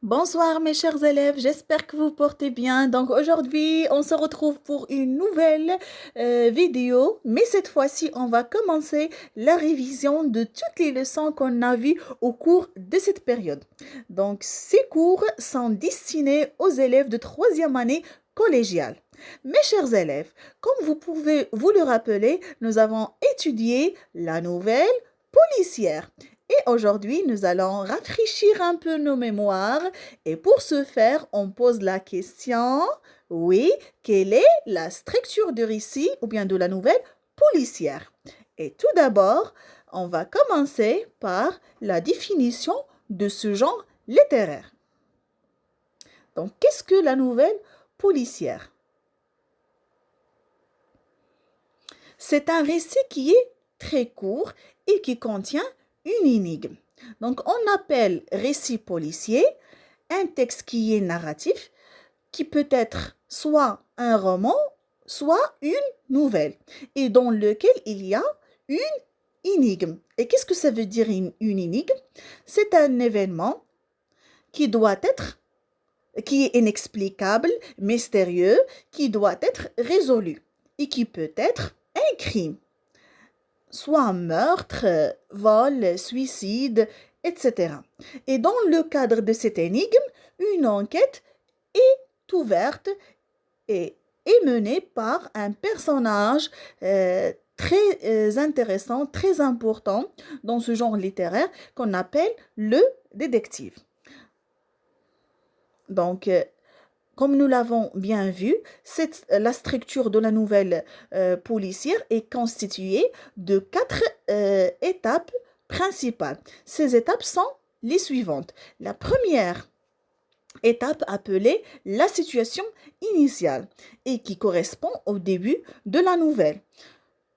Bonsoir mes chers élèves, j'espère que vous portez bien. Donc aujourd'hui, on se retrouve pour une nouvelle vidéo, mais cette fois-ci, on va commencer la révision de toutes les leçons qu'on a vues au cours de cette période. Donc ces cours sont destinés aux élèves de troisième année collégiale. Mes chers élèves, comme vous pouvez vous le rappeler, nous avons étudié la nouvelle policière. Et aujourd'hui, nous allons rafraîchir un peu nos mémoires et pour ce faire, on pose la question, oui, quelle est la structure du récit ou bien de la nouvelle policière? Et tout d'abord, on va commencer par la définition de ce genre littéraire. Donc, qu'est-ce que la nouvelle policière? C'est un récit qui est très court et qui contient une énigme. Donc, on appelle récit policier un texte qui est narratif, qui peut être soit un roman, soit une nouvelle, et dans lequel il y a une énigme. Et qu'est-ce que ça veut dire une énigme? C'est un événement qui doit être, qui est inexplicable, mystérieux, qui doit être résolu et qui peut être un crime, soit un meurtre, vol, suicide, etc. Et dans le cadre de cette énigme, une enquête est ouverte et est menée par un personnage très intéressant, très important dans ce genre littéraire qu'on appelle le détective. Donc, comme nous l'avons bien vu, la structure de la nouvelle policière est constituée de 4 étapes principales. Ces étapes sont les suivantes. La première étape appelée la situation initiale et qui correspond au début de la nouvelle.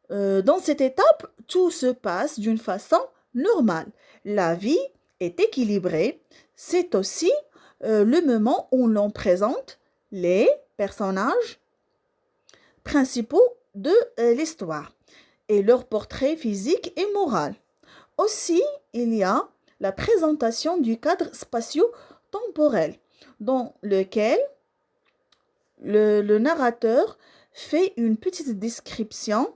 Dans cette étape, tout se passe d'une façon normale. La vie est équilibrée. C'est aussi le moment où l'on présente les personnages principaux de l'histoire et leur portrait physique et moral. Aussi, il y a la présentation du cadre spatio-temporel dans lequel le narrateur fait une petite description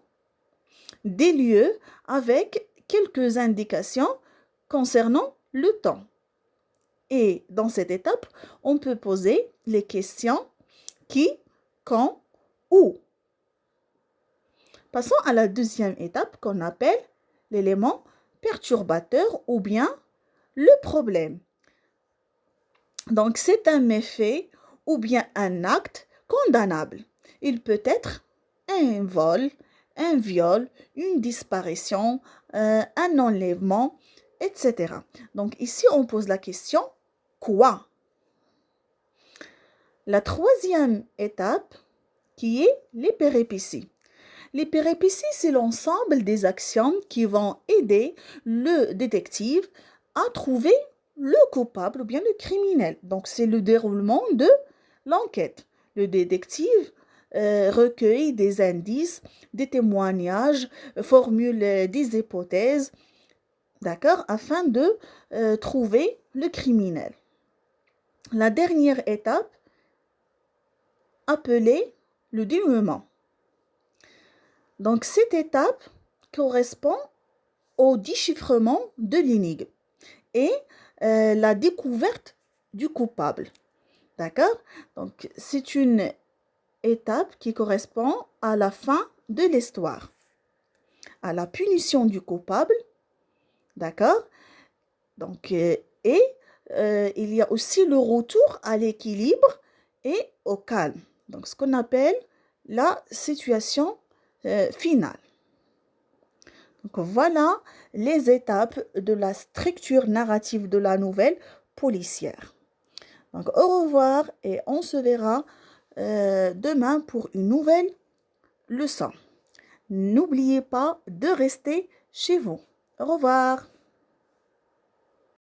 des lieux avec quelques indications concernant le temps. Et dans cette étape, on peut poser les questions qui, quand, où. Passons à la deuxième étape qu'on appelle l'élément perturbateur ou bien le problème. Donc, c'est un méfait ou bien un acte condamnable. Il peut être un vol, un viol, une disparition, un enlèvement, etc. Donc, ici, on pose la question, quoi? La troisième étape, qui est les péripéties. Les péripéties, c'est l'ensemble des actions qui vont aider le détective à trouver le coupable ou bien le criminel. Donc, c'est le déroulement de l'enquête. Le détective recueille des indices, des témoignages, formule des hypothèses, d'accord, afin de trouver le criminel. La dernière étape, appelée le dénouement. Donc, cette étape correspond au déchiffrement de l'énigme et la découverte du coupable. D'accord? Donc, c'est une étape qui correspond à la fin de l'histoire, à la punition du coupable. D'accord? Donc, il y a aussi le retour à l'équilibre et au calme. Donc, ce qu'on appelle la situation finale. Donc, voilà les étapes de la structure narrative de la nouvelle policière. Donc, au revoir et on se verra demain pour une nouvelle leçon. N'oubliez pas de rester chez vous. Au revoir.